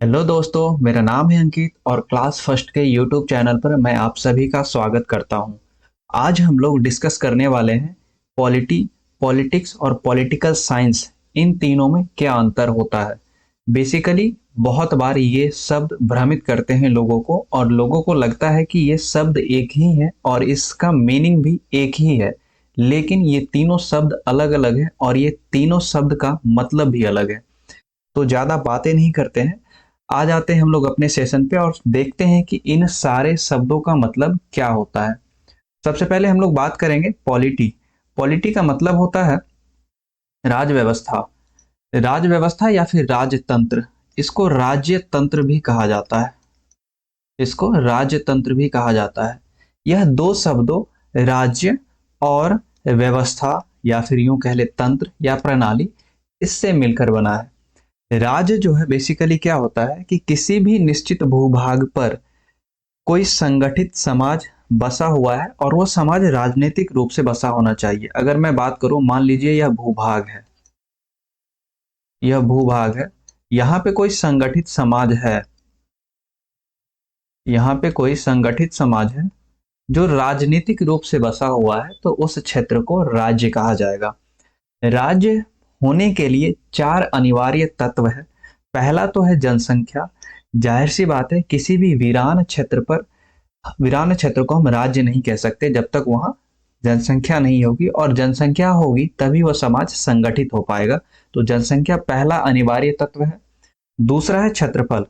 Hello दोस्तों, मेरा नाम है अंकित और क्लास फर्स्ट के यूट्यूब चैनल पर मैं आप सभी का स्वागत करता हूं। आज हम लोग डिस्कस करने वाले हैं पॉलिटी, पॉलिटिक्स और पॉलिटिकल साइंस, इन तीनों में क्या अंतर होता है। बेसिकली बहुत बार ये शब्द भ्रमित करते हैं लोगों को और लोगों को लगता है कि ये शब्द एक ही है और इसका मीनिंग भी एक ही है, लेकिन ये तीनों शब्द अलग अलग है और ये तीनों शब्द का मतलब भी अलग है। तो ज्यादा बातें नहीं करते हैं, आ जाते हैं हम लोग अपने सेशन पे और देखते हैं कि इन सारे शब्दों का मतलब क्या होता है। सबसे पहले हम लोग बात करेंगे पॉलिटी। पॉलिटी का मतलब होता है राज व्यवस्था। राज व्यवस्था या फिर राजतंत्र, इसको राज्य तंत्र भी कहा जाता है। इसको राजतंत्र भी कहा जाता है। यह दो शब्दों राज्य और व्यवस्था या फिर यूं कह ले तंत्र या प्रणाली, इससे मिलकर बना है। राज्य जो है बेसिकली क्या होता है कि किसी भी निश्चित भूभाग पर कोई संगठित समाज बसा हुआ है और वो समाज राजनीतिक रूप से बसा होना चाहिए। अगर मैं बात करूं, मान लीजिए यह भूभाग है, यह भूभाग है, यहाँ पे कोई संगठित समाज है, यहाँ पे कोई संगठित समाज है जो राजनीतिक रूप से बसा हुआ है, तो उस क्षेत्र को राज्य कहा जाएगा। राज्य होने के लिए चार अनिवार्य तत्व है। पहला तो है जनसंख्या। जाहिर सी बात है, किसी भी वीरान क्षेत्र को हम राज्य नहीं कह सकते जब तक वहां जनसंख्या नहीं होगी, और जनसंख्या होगी तभी वह समाज संगठित हो पाएगा। तो जनसंख्या पहला अनिवार्य तत्व है। दूसरा है क्षेत्रफल।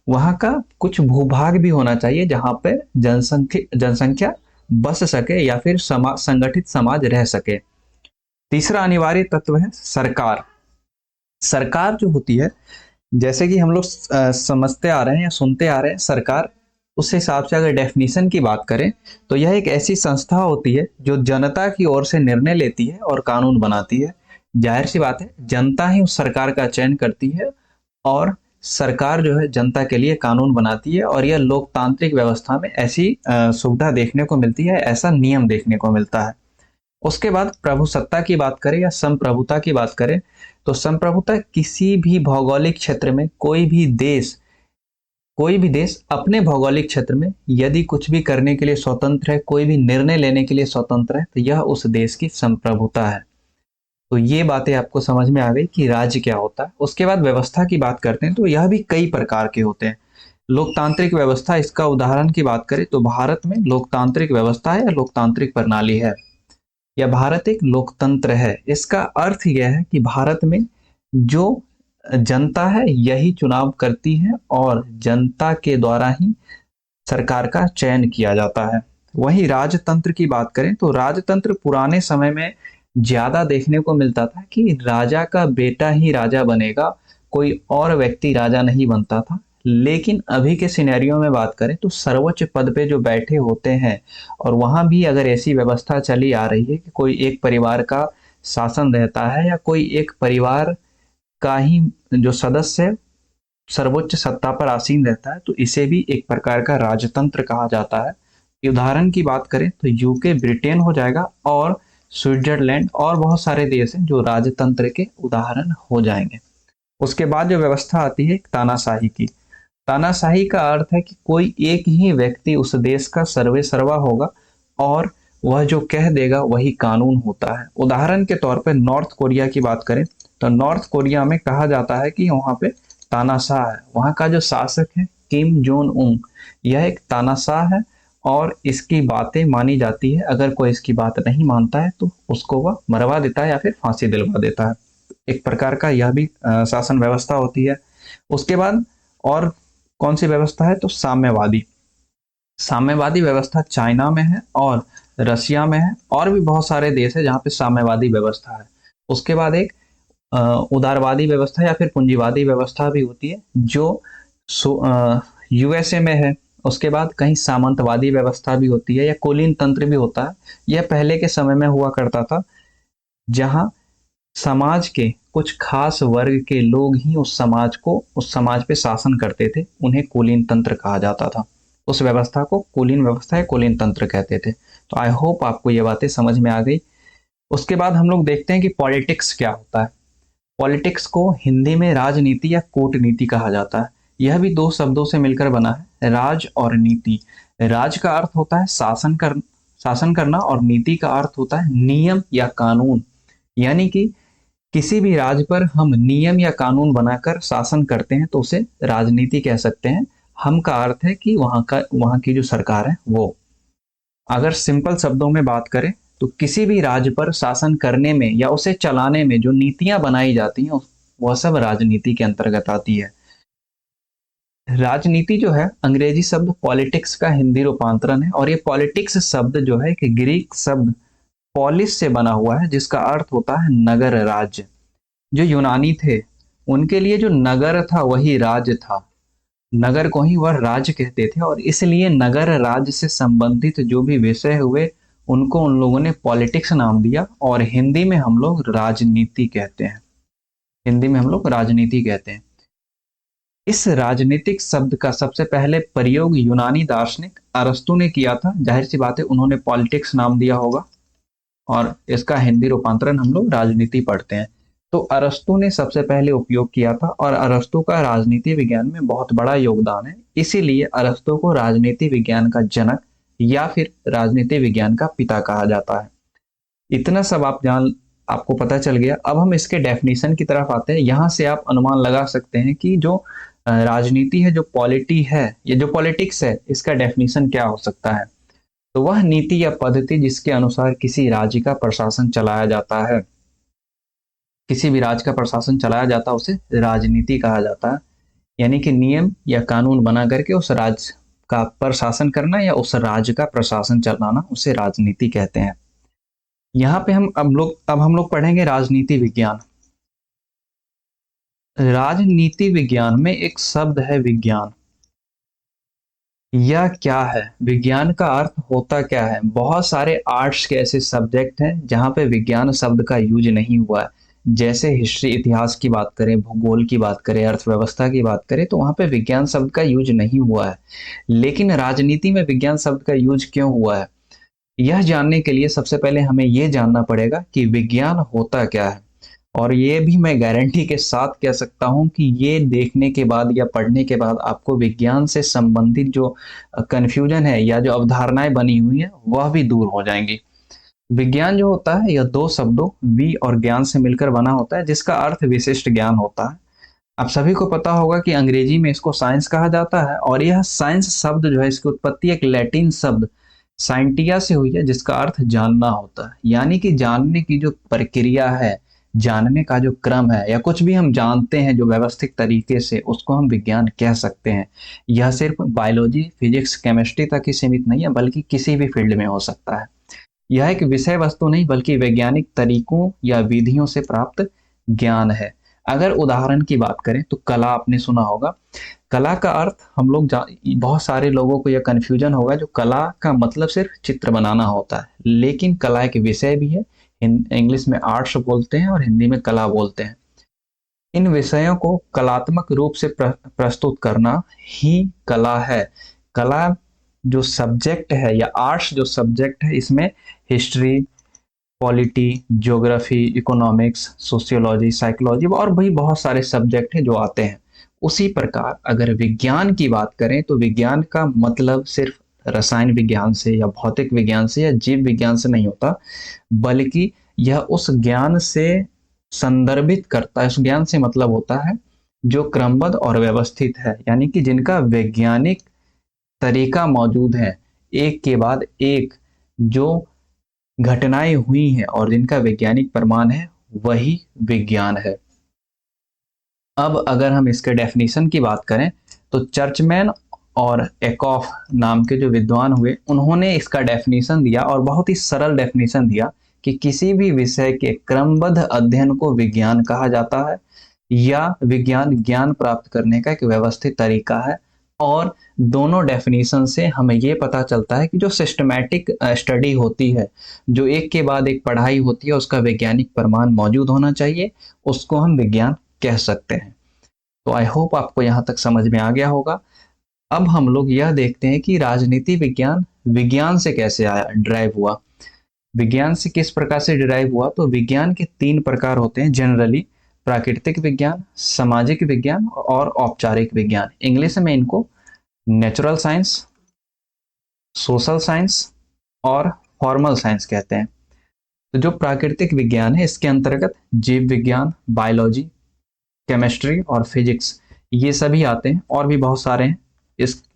वहां का कुछ भूभाग भी होना चाहिए जहां पे जनसंख्या बस सके या फिर संगठित समाज रह सके। तीसरा अनिवार्य तत्व है सरकार। सरकार जो होती है, जैसे कि हम लोग समझते आ रहे हैं या सुनते आ रहे हैं, सरकार, उस हिसाब से अगर डेफिनेशन की बात करें तो यह एक ऐसी संस्था होती है जो जनता की ओर से निर्णय लेती है और कानून बनाती है। जाहिर सी बात है, जनता ही उस सरकार का चयन करती है और सरकार जो है जनता के लिए कानून बनाती है, और यह लोकतांत्रिक व्यवस्था में ऐसी सुविधा देखने को मिलती है, ऐसा नियम देखने को मिलता है। उसके बाद प्रभुसत्ता की बात करें या संप्रभुता की बात करें, तो संप्रभुता किसी भी भौगोलिक क्षेत्र में कोई भी देश अपने भौगोलिक क्षेत्र में यदि कुछ भी करने के लिए स्वतंत्र है, कोई भी निर्णय लेने के लिए स्वतंत्र है, तो यह उस देश की संप्रभुता है। तो ये बातें आपको समझ में आ गई कि राज्य क्या होता है। उसके बाद व्यवस्था की बात करते हैं तो यह भी कई प्रकार के होते हैं। लोकतांत्रिक व्यवस्था, इसका उदाहरण की बात करें तो भारत में लोकतांत्रिक व्यवस्था है या लोकतांत्रिक प्रणाली है, या भारत एक लोकतंत्र है। इसका अर्थ यह है कि भारत में जो जनता है यही चुनाव करती है और जनता के द्वारा ही सरकार का चयन किया जाता है। वहीं राजतंत्र की बात करें तो राजतंत्र पुराने समय में ज्यादा देखने को मिलता था कि राजा का बेटा ही राजा बनेगा, कोई और व्यक्ति राजा नहीं बनता था। लेकिन अभी के सिनेरियो में बात करें तो सर्वोच्च पद पे जो बैठे होते हैं, और वहां भी अगर ऐसी व्यवस्था चली आ रही है कि कोई एक परिवार का शासन रहता है या कोई एक परिवार का ही जो सदस्य है सर्वोच्च सत्ता पर आसीन रहता है, तो इसे भी एक प्रकार का राजतंत्र कहा जाता है। उदाहरण की बात करें तो यूके ब्रिटेन हो जाएगा, और स्विट्जरलैंड और बहुत सारे देश हैं जो राजतंत्र के उदाहरण हो जाएंगे। उसके बाद जो व्यवस्था आती है तानाशाही की। तानाशाही का अर्थ है कि कोई एक ही व्यक्ति उस देश का सर्वे सर्वा होगा और वह जो कह देगा वही कानून होता है। उदाहरण के तौर पर नॉर्थ कोरिया की बात करें तो नॉर्थ कोरिया में कहा जाता है कि वहां पे तानाशाह है। वहां का जो शासक है किम जोन उंग, यह एक तानाशाह है और इसकी बातें मानी जाती है। अगर कोई इसकी बात नहीं मानता है तो उसको वह मरवा देता है या फिर फांसी दिलवा देता है। एक प्रकार का यह भी शासन व्यवस्था होती है। उसके बाद और कौन सी व्यवस्था है तो साम्यवादी। साम्यवादी व्यवस्था चाइना में है और रसिया में है, और भी बहुत सारे देश है जहाँ पे साम्यवादी व्यवस्था है। उसके बाद एक उदारवादी व्यवस्था या फिर पूंजीवादी व्यवस्था भी होती है जो यूएसए में है। उसके बाद कहीं सामंतवादी व्यवस्था भी होती है या कुलीन तंत्र भी होता है। यह पहले के समय में हुआ करता था जहां समाज के कुछ खास वर्ग के लोग ही उस समाज पे शासन करते थे, उन्हें कुलीन तंत्र कहा जाता था। उस व्यवस्था को कुलीन व्यवस्था या कुलीन तंत्र कहते थे। तो आई होप आपको ये बातें समझ में आ गई। उसके बाद हम लोग देखते हैं कि पॉलिटिक्स क्या होता है। पॉलिटिक्स को हिंदी में राजनीति या कूटनीति कहा जाता है। यह भी दो शब्दों से मिलकर बना है, राज और नीति। राज का अर्थ होता है शासन करना और नीति का अर्थ होता है नियम या कानून। यानी कि किसी भी राज्य पर हम नियम या कानून बनाकर शासन करते हैं तो उसे राजनीति कह सकते हैं। हम का अर्थ है कि वहां की जो सरकार है वो। अगर सिंपल शब्दों में बात करें तो किसी भी राज्य पर शासन करने में या उसे चलाने में जो नीतियां बनाई जाती हैं वह सब राजनीति के अंतर्गत आती है। राजनीति जो है अंग्रेजी शब्द पॉलिटिक्स का हिंदी रूपांतरण है, और ये पॉलिटिक्स शब्द जो है कि ग्रीक शब्द पॉलिस से बना हुआ है, जिसका अर्थ होता है नगर राज्य। जो यूनानी थे उनके लिए जो नगर था वही राज्य था, नगर को ही वह राज्य कहते थे, और इसलिए नगर राज्य से संबंधित जो भी विषय हुए उनको उन लोगों ने पॉलिटिक्स नाम दिया, और हिंदी में हम लोग राजनीति कहते हैं। हिंदी में हम लोग राजनीति कहते हैं। इस राजनीतिक शब्द का सबसे पहले प्रयोग यूनानी दार्शनिक अरस्तु ने किया था। जाहिर सी बात है उन्होंने पॉलिटिक्स नाम दिया होगा, और इसका हिंदी रूपांतरण हम लोग राजनीति पढ़ते हैं। तो अरस्तु ने सबसे पहले उपयोग किया था, और अरस्तु का राजनीति विज्ञान में बहुत बड़ा योगदान है। इसीलिए अरस्तु को राजनीति विज्ञान का जनक या फिर राजनीति विज्ञान का पिता कहा जाता है। इतना सब आपको पता चल गया। अब हम इसके डेफिनेशन की तरफ आते हैं। यहाँ से आप अनुमान लगा सकते हैं कि जो राजनीति है, जो पॉलिटी है, या जो पॉलिटिक्स है, इसका डेफिनेशन क्या हो सकता है। तो वह नीति या पद्धति जिसके अनुसार किसी राज्य का प्रशासन चलाया जाता है, किसी भी राज्य का प्रशासन चलाया जाता है उसे राजनीति कहा जाता है। यानी कि नियम या कानून बना करके उस राज्य का प्रशासन करना या उस राज्य का प्रशासन चलाना, उसे राजनीति कहते हैं। यहाँ पे अब हम लोग पढ़ेंगे राजनीति विज्ञान। राजनीति विज्ञान में एक शब्द है विज्ञान। यह क्या है? विज्ञान का अर्थ होता क्या है? बहुत सारे आर्ट्स के ऐसे सब्जेक्ट हैं जहाँ पे विज्ञान शब्द का यूज नहीं हुआ है। जैसे हिस्ट्री, इतिहास की बात करें, भूगोल की बात करें, अर्थव्यवस्था की बात करें, तो वहां पे विज्ञान शब्द का यूज नहीं हुआ है। लेकिन राजनीति में विज्ञान शब्द का यूज क्यों हुआ है, यह जानने के लिए सबसे पहले हमें यह जानना पड़ेगा कि विज्ञान होता क्या है। और ये भी मैं गारंटी के साथ कह सकता हूं कि ये देखने के बाद या पढ़ने के बाद आपको विज्ञान से संबंधित जो कंफ्यूजन है या जो अवधारणाएं बनी हुई है वह भी दूर हो जाएंगी। विज्ञान जो होता है यह दो शब्दों वि और ज्ञान से मिलकर बना होता है, जिसका अर्थ विशिष्ट ज्ञान होता है। आप सभी को पता होगा कि अंग्रेजी में इसको साइंस कहा जाता है, और यह साइंस शब्द जो है इसकी उत्पत्ति एक लैटिन शब्द साइंटिया से हुई है, जिसका अर्थ जानना होता है। यानी कि जानने की जो प्रक्रिया है, जानने का जो क्रम है, या कुछ भी हम जानते हैं जो व्यवस्थित तरीके से, उसको हम विज्ञान कह सकते हैं। यह सिर्फ बायोलॉजी, फिजिक्स, केमिस्ट्री तक ही सीमित नहीं है, बल्कि किसी भी फील्ड में हो सकता है। यह एक विषय वस्तु नहीं बल्कि वैज्ञानिक तरीकों या विधियों से प्राप्त ज्ञान है। अगर उदाहरण की बात करें तो कला आपने सुना होगा। कला का अर्थ हम लोग बहुत सारे लोगों को यह कन्फ्यूजन होगा, जो कला का मतलब सिर्फ चित्र बनाना होता है, लेकिन कला एक विषय भी है। इंग्लिश में आर्ट्स बोलते हैं और हिंदी में कला बोलते हैं। इन विषयों को कलात्मक रूप से प्रस्तुत करना ही कला है। कला जो सब्जेक्ट है या आर्ट्स जो सब्जेक्ट है, इसमें history, polity, geography, economics, sociology, psychology और भी बहुत सारे सब्जेक्ट हैं जो आते हैं। उसी प्रकार अगर विज्ञान की बात करें तो विज्ञान का मतलब सिर्फ रसायन विज्ञान से या भौतिक विज्ञान से या जीव विज्ञान से नहीं होता, बल्कि यह उस ज्ञान से संदर्भित करता है। उस ज्ञान से मतलब होता है जो क्रमबद्ध और व्यवस्थित है, यानी कि जिनका वैज्ञानिक तरीका मौजूद है, एक के बाद एक जो घटनाएं हुई हैं और जिनका वैज्ञानिक प्रमाण है, वही विज्ञान है। अब अगर हम इसके डेफिनेशन की बात करें तो चर्चमैन और एकॉफ नाम के जो विद्वान हुए, उन्होंने इसका डेफिनेशन दिया और बहुत ही सरल डेफिनेशन दिया कि किसी भी विषय के क्रमबद्ध अध्ययन को विज्ञान कहा जाता है, या विज्ञान ज्ञान प्राप्त करने का एक व्यवस्थित तरीका है। और दोनों डेफिनेशन से हमें ये पता चलता है कि जो सिस्टमैटिक स्टडी होती है, जो एक के बाद एक पढ़ाई होती है, उसका वैज्ञानिक प्रमाण मौजूद होना चाहिए, उसको हम विज्ञान कह सकते हैं। तो आई होप आपको यहाँ तक समझ में आ गया होगा। अब हम लोग यह देखते हैं कि राजनीति विज्ञान विज्ञान से कैसे आया, डिराइव हुआ। विज्ञान से किस प्रकार से डिराइव हुआ, तो विज्ञान के 3 प्रकार होते हैं जनरली। प्राकृतिक विज्ञान, सामाजिक विज्ञान और औपचारिक विज्ञान। इंग्लिश में इनको नेचुरल साइंस, सोशल साइंस और फॉर्मल साइंस कहते हैं। तो जो प्राकृतिक विज्ञान है इसके अंतर्गत जीव विज्ञान, बायोलॉजी, केमिस्ट्री और फिजिक्स ये सभी आते हैं, और भी बहुत सारे हैं।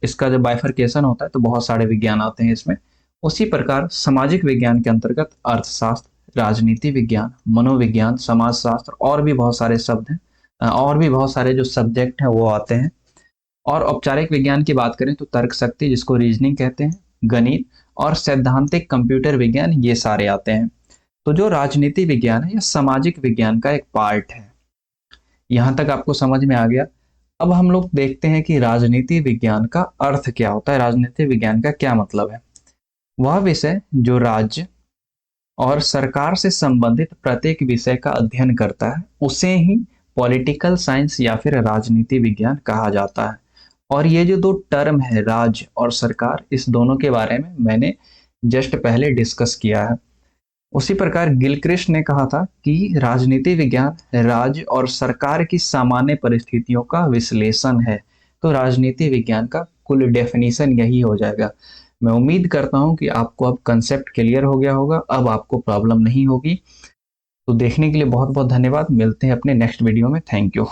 इसका जब बाइफरकेशन होता है तो बहुत सारे विज्ञान आते हैं इसमें। उसी प्रकार सामाजिक विज्ञान के अंतर्गत अर्थशास्त्र, राजनीति विज्ञान, मनोविज्ञान, समाजशास्त्र और भी बहुत सारे शब्द हैं, और भी बहुत सारे जो सब्जेक्ट हैं वो आते हैं। और औपचारिक विज्ञान की बात करें तो तर्क शक्ति, जिसको रीजनिंग कहते हैं, गणित और सैद्धांतिक कंप्यूटर विज्ञान ये सारे आते हैं। तो जो राजनीति विज्ञान है यह सामाजिक विज्ञान का एक पार्ट है। यहां तक आपको समझ में आ गया। अब हम लोग देखते हैं कि राजनीति विज्ञान का अर्थ क्या होता है, राजनीति विज्ञान का क्या मतलब है। वह विषय जो राज्य और सरकार से संबंधित प्रत्येक विषय का अध्ययन करता है उसे ही पॉलिटिकल साइंस या फिर राजनीति विज्ञान कहा जाता है। और ये जो दो टर्म है राज्य और सरकार, इस दोनों के बारे में मैंने जस्ट पहले डिस्कस किया है। उसी प्रकार गिलक्रिस्ट ने कहा था कि राजनीति विज्ञान राज्य और सरकार की सामान्य परिस्थितियों का विश्लेषण है। तो राजनीति विज्ञान का कुल डेफिनेशन यही हो जाएगा। मैं उम्मीद करता हूं कि आपको अब कंसेप्ट क्लियर हो गया होगा, अब आपको प्रॉब्लम नहीं होगी। तो देखने के लिए बहुत बहुत धन्यवाद। मिलते हैं अपने नेक्स्ट वीडियो में। Thank you.